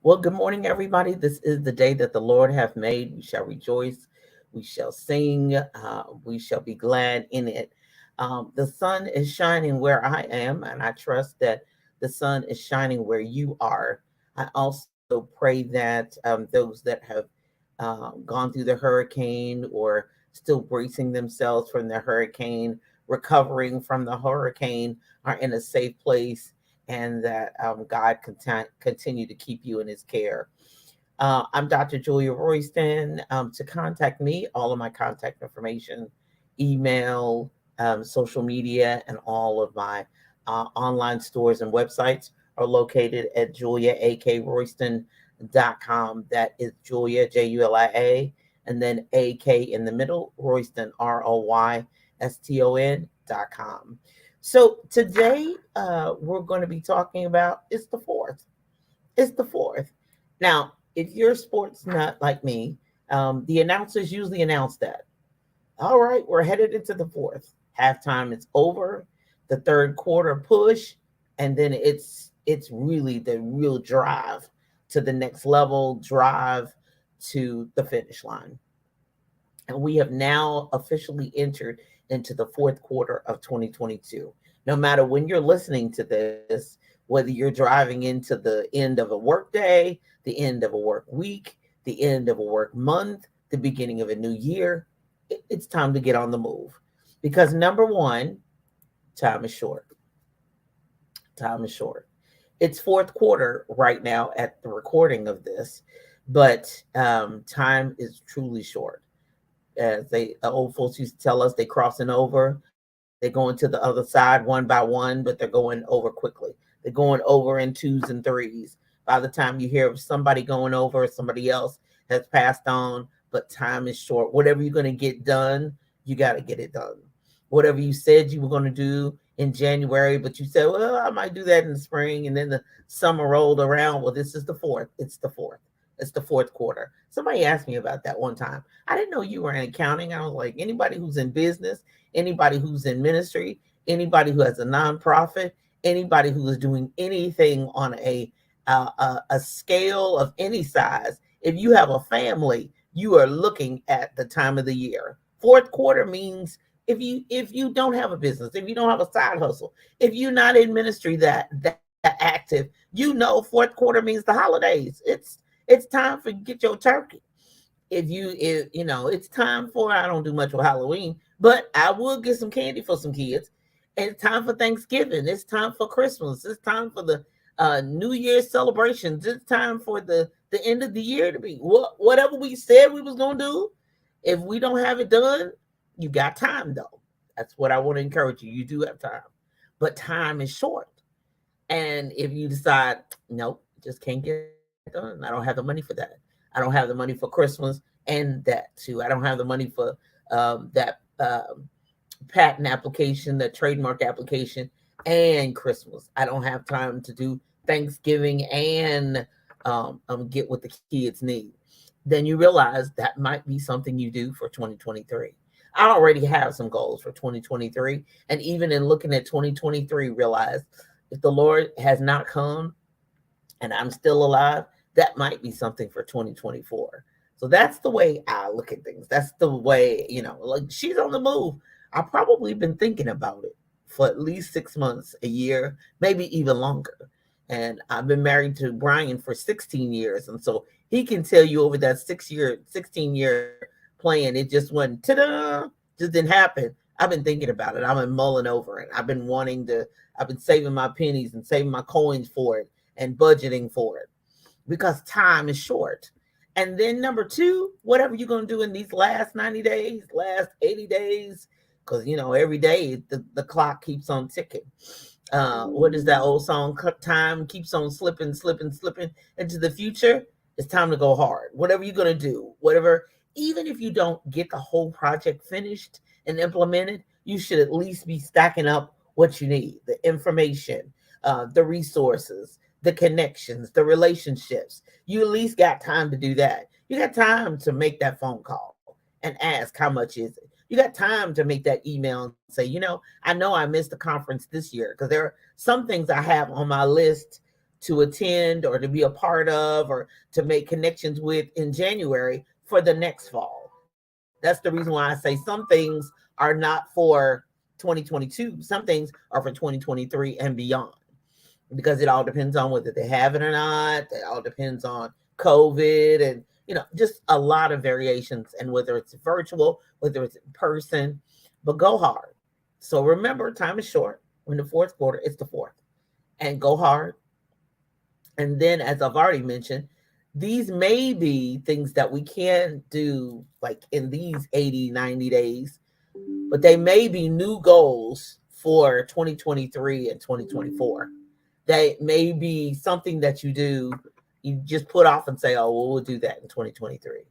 Well, good morning, everybody. This is the day that the Lord hath made. We shall rejoice. We shall sing. We shall be glad in it. The sun is shining where I am, and I trust that the sun is shining where you are. I also pray that those that have gone through the hurricane or still bracing themselves from the hurricane, recovering from the hurricane, are in a safe place and that God continue to keep you in his care. I'm Dr. Julia Royston. To contact me, all of my contact information, email, social media, and all of my online stores and websites are located at juliakroyston.com. That is Julia, Julia, and then AK in the middle, Royston, ROYSTON.com. So today we're going to be talking about it's the fourth. It's the fourth. Now, if you're a sports nut like me, the announcers usually announce that. All right, we're headed into the fourth. Halftime is over, the third quarter push, and then it's really the real drive to the next level, drive to the finish line. And we have now officially entered into the fourth quarter of 2022. No matter when you're listening to this, whether you're driving into the end of a work day, the end of a work week, the end of a work month, the beginning of a new year, it's time to get on the move. Because number one, time is short. Time is short. It's fourth quarter right now at the recording of this, but time is truly short. As they old folks used to tell us, they crossing over. They're going to the other side one by one, but they're going over quickly. They're going over in twos and threes. By the time you hear of somebody going over, somebody else has passed on, but time is short. Whatever you're going to get done, you got to get it done. Whatever you said you were going to do in January, but you said, well, I might do that in the spring, and then the summer rolled around. Well, this is the fourth. It's the fourth. It's the fourth quarter. Somebody asked me about that one time. I didn't know you were in accounting. I was like, anybody who's in business, anybody who's in ministry, anybody who has a nonprofit, anybody who is doing anything on a scale of any size. If you have a family, you are looking at the time of the year. Fourth quarter means if you don't have a business, if you don't have a side hustle, if you're not in ministry that active, fourth quarter means the holidays. It's time for get your turkey. If it's time for, I don't do much with Halloween, but I will get some candy for some kids. And it's time for Thanksgiving. It's time for Christmas. It's time for the New Year's celebrations. It's time for the end of the year to be whatever we said we was gonna do. If we don't have it done, you got time though. That's what I want to encourage you. You do have time, but time is short. And if you decide, nope, just can't get that done. I don't have the money for that. I don't have the money for Christmas and that too. I don't have the money for that patent application, the trademark application, and Christmas. I don't have time to do Thanksgiving and get what the kids need. Then you realize that might be something you do for 2023. I already have some goals for 2023. And even in looking at 2023, realize if the Lord has not come and I'm still alive, that might be something for 2024. So that's the way I look at things. That's the way, like she's on the move. I've probably been thinking about it for at least 6 months, a year, maybe even longer. And I've been married to Brian for 16 years. And so he can tell you over that 16-year plan, it just went ta-da, just didn't happen. I've been thinking about it. I've been mulling over it. I've been saving my pennies and saving my coins for it and budgeting for it because time is short. And then number two, whatever you're going to do in these last 90 days, last 80 days, because, every day the clock keeps on ticking. What is that old song? Time keeps on slipping, slipping, slipping into the future. It's time to go hard. Whatever you're going to do, whatever, even if you don't get the whole project finished and implemented, you should at least be stacking up what you need, the information, the resources, the connections, the relationships. You at least got time to do that. You got time to make that phone call and ask how much is it. You got time to make that email and say, I know I missed the conference this year because there are some things I have on my list to attend or to be a part of or to make connections with in January for the next fall. That's the reason why I say some things are not for 2022. Some things are for 2023 and beyond, because it all depends on whether they have it or not. It all depends on COVID and, just a lot of variations, and whether it's virtual, whether it's in person, but go hard. So remember, time is short. When the fourth quarter, it's the fourth, and go hard. And then, as I've already mentioned, these may be things that we can do like in these 80, 90 days, but they may be new goals for 2023 and 2024. They may be something that you just put off and say, oh, well, we'll do that in 2023.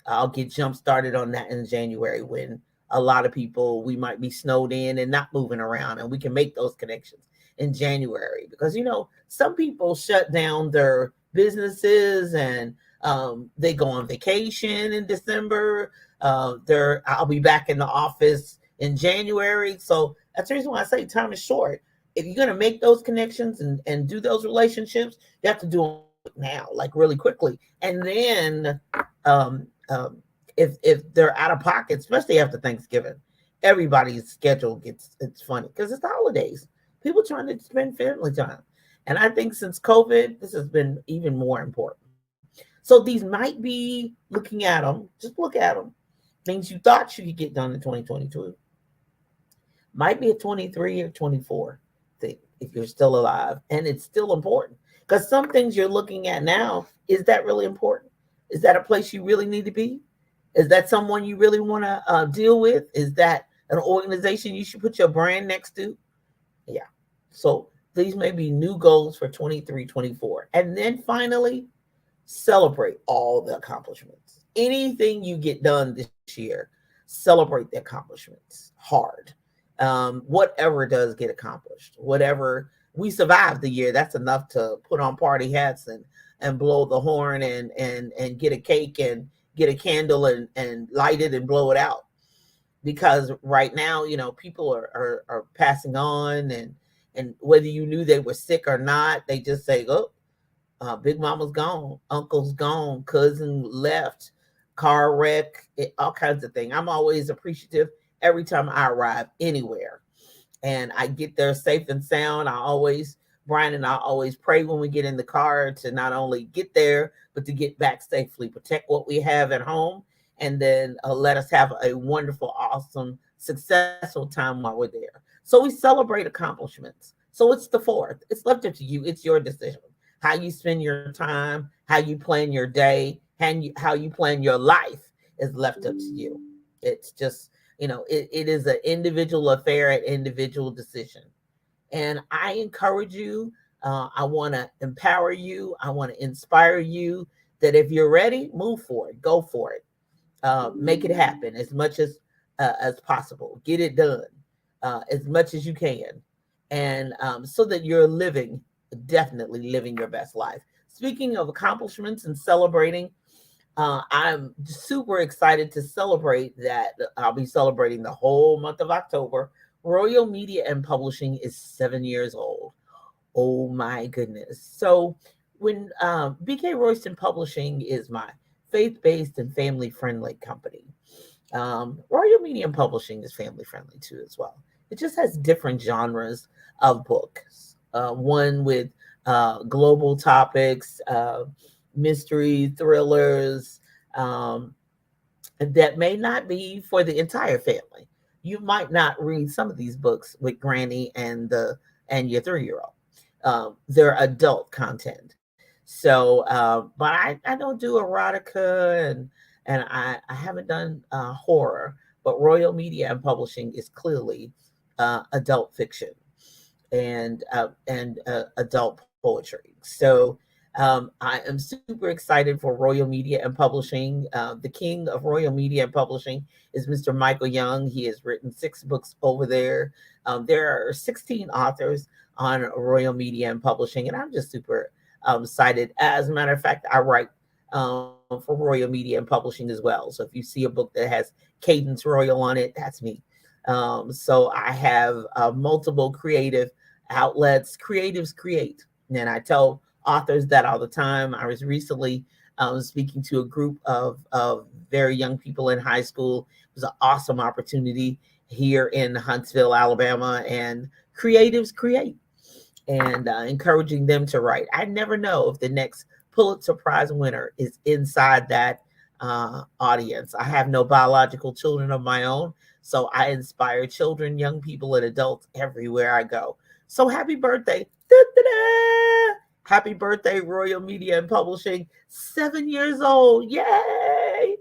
I'll get jump started on that in January, when a lot of people, we might be snowed in and not moving around, and we can make those connections in January, because some people shut down their businesses and they go on vacation in December. I'll be back in the office in January. So that's the reason why I say time is short. If you're going to make those connections and do those relationships, you have to do them now, like really quickly. And then if they're out of pocket, especially after Thanksgiving, everybody's schedule it's funny because it's the holidays. People trying to spend family time. And I think since COVID, this has been even more important. So these might be, looking at them, just look at them, things you thought you could get done in 2022 might be a 23 or 24 thing if you're still alive. And it's still important, because some things you're looking at now, is that really important? Is that a place you really need to be? Is that someone you really want to deal with? Is that an organization you should put your brand next to? Yeah. So these may be new goals for 23, 24. And then finally, celebrate all the accomplishments. Anything you get done this year, celebrate the accomplishments hard. Whatever does get accomplished, whatever, we survived the year, that's enough to put on party hats and blow the horn and get a cake and get a candle and light it and blow it out. Because right now, people are passing on, and whether you knew they were sick or not, they just say, oh, big mama's gone, uncle's gone, cousin left, car wreck, all kinds of things. I'm always appreciative every time I arrive anywhere and I get there safe and sound. Brian and I always pray when we get in the car to not only get there, but to get back safely, protect what we have at home, and then let us have a wonderful, awesome, successful time while we're there. So we celebrate accomplishments. So it's the fourth. It's left up to you. It's your decision. How you spend your time, how you plan your day, and how you plan your life is left up to you. It's just, it is an individual affair, an individual decision. And I encourage you. I want to empower you. I want to inspire you that if you're ready, move for it. Go for it. Make it happen as much as possible. Get it done as much as you can. And so that you're definitely living your best life. Speaking of accomplishments and celebrating, I'm super excited to celebrate that. I'll be celebrating the whole month of October. Royal Media and Publishing is 7 years old. Oh my goodness. So when BK Royston Publishing is my faith-based and family-friendly company. Royal Media and Publishing is family-friendly too as well. It just has different genres of books. One with global topics, mystery, thrillers, that may not be for the entire family. You might not read some of these books with Granny and your 3-year-old. They're adult content. So, but I don't do erotica and I haven't done horror. But Royal Media and Publishing is clearly adult fiction and adult poetry. So I am super excited for Royal Media and Publishing. The king of Royal Media and Publishing is Mr. Michael Young. He has written 6 books over there. There are 16 authors on Royal Media and Publishing, and I'm just super excited. As a matter of fact, I write for Royal Media and Publishing as well. So if you see a book that has Cadence Royal on it, that's me. So I have multiple creative outlets. Creatives create. And I tell authors that all the time. I was recently speaking to a group of very young people in high school. It was an awesome opportunity here in Huntsville, Alabama, and creatives create and encouraging them to write. I never know if the next Pulitzer Prize winner is inside that audience. I have no biological children of my own, so I inspire children, young people, and adults everywhere I go. So happy birthday. Da-da-da! Happy birthday, Royal Media and Publishing. 7 years old. Yay!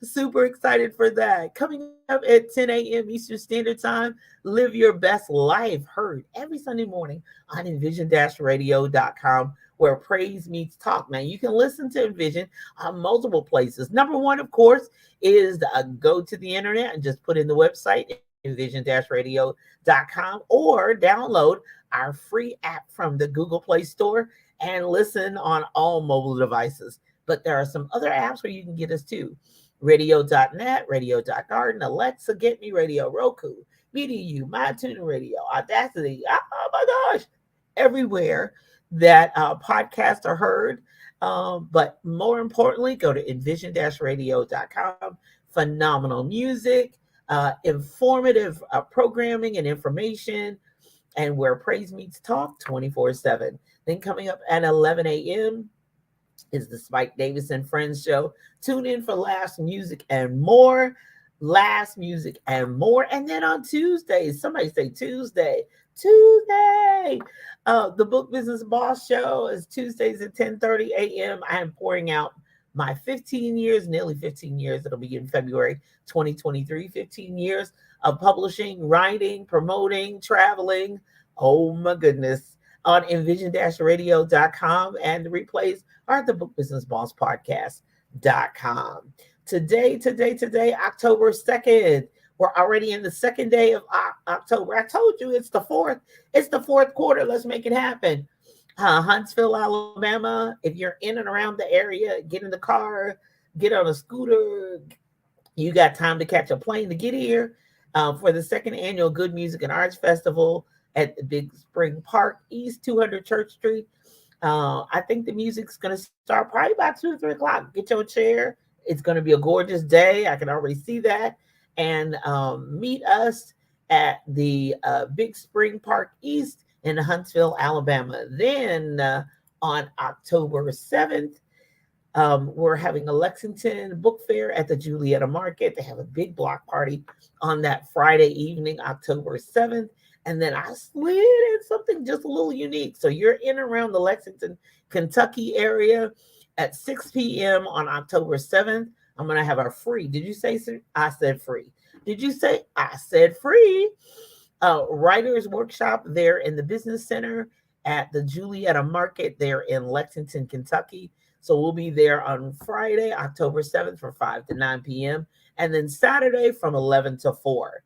Super excited for that. Coming up at 10 a.m. Eastern Standard Time, Live Your Best Life, heard every Sunday morning on envision-radio.com, where praise meets talk. Now, you can listen to Envision on multiple places. Number one, of course, is go to the internet and just put in the website, envision-radio.com, or download our free app from the Google Play Store and listen on all mobile devices. But there are some other apps where you can get us too. Radio.net, Radio.garden, Alexa, Get Me Radio, Roku, MediaU, MyTuner Radio, Audacity. Oh my gosh, everywhere that podcasts are heard. But more importantly, go to envision-radio.com. Phenomenal music, informative programming and information, and where praise meets talk 24/7. Then coming up at 11 a.m. is the Spike Davis and Friends show. Tune in for Last Music and More. Last Music and More. And then on Tuesdays, somebody say Tuesday. The Book Business Boss show is Tuesdays at 10:30 a.m. I am pouring out my 15 years, nearly 15 years. It'll be in February 2023. 15 years of publishing, writing, promoting, traveling. Oh my goodness. On envision-radio.com, and the replays are at the Book Business Boss Podcast.com. Today, October 2nd. We're already in the second day of October. I told you it's the fourth. It's the fourth quarter. Let's make it happen. Huntsville, Alabama. If you're in and around the area, get in the car, get on a scooter. You got time to catch a plane to get here for the second annual Good Music and Arts Festival at the Big Spring Park, East 200 Church Street. I think the music's going to start probably about 2 or 3 o'clock. Get your chair. It's going to be a gorgeous day. I can already see that. And meet us at the Big Spring Park East in Huntsville, Alabama. Then on October 7th, we're having a Lexington book fair at the Julietta Market. They have a big block party on that Friday evening, October 7th. And then I slid in something just a little unique. So you're in around the Lexington, Kentucky area at 6 p.m. on October 7th. I'm going to have our free. Did you say I said free? Did you say I said free? Writers workshop there in the Business Center at the Julietta Market there in Lexington, Kentucky. So we'll be there on Friday, October 7th from 5 to 9 p.m. And then Saturday from 11 to 4.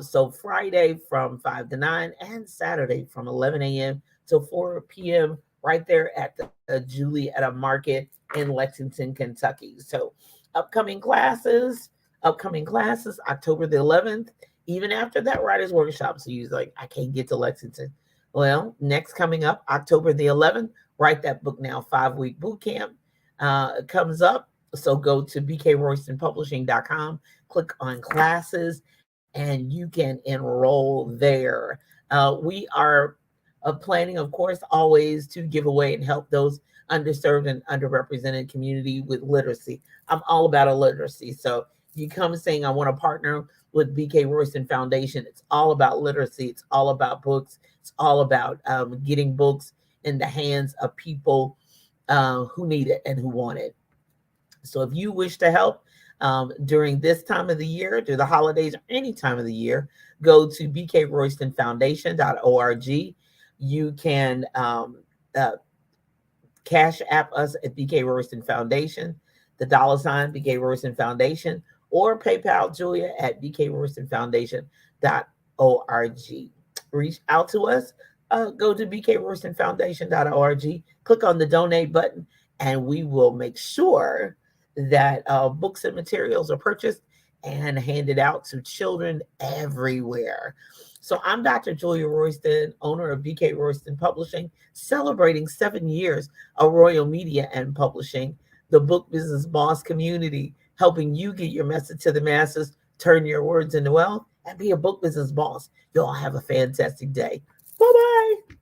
So Friday from 5 to 9 and Saturday from 11 a.m. to 4 p.m. right there at the Julietta Market in Lexington, Kentucky. So upcoming classes, October the 11th, even after that writer's workshop. So you're like, I can't get to Lexington. Well, next coming up, October the 11th, Write That Book Now 5-week boot camp comes up. So go to bkroystonpublishing.com, click on classes, and you can enroll there. We are planning, of course, always to give away and help those underserved and underrepresented community with literacy. I'm all about literacy. So you come saying, I want to partner with BK Royston Foundation. It's all about literacy. It's all about books. It's all about getting books in the hands of people who need it and who want it. So if you wish to help, during this time of the year, through the holidays, or any time of the year, go to bkroystonfoundation.org. You can cash app us at BK Royston Foundation, the $ BK Royston Foundation, or PayPal Julia at bkroystonfoundation.org. Reach out to us. Go to bkroystonfoundation.org, click on the donate button, and we will make sure that books and materials are purchased and handed out to children everywhere. So I'm Dr. Julia Royston, owner of BK Royston Publishing, celebrating 7 years of Royal Media and Publishing, the book business boss community, helping you get your message to the masses, turn your words into wealth, and be a book business boss. You all have a fantastic day. Bye bye.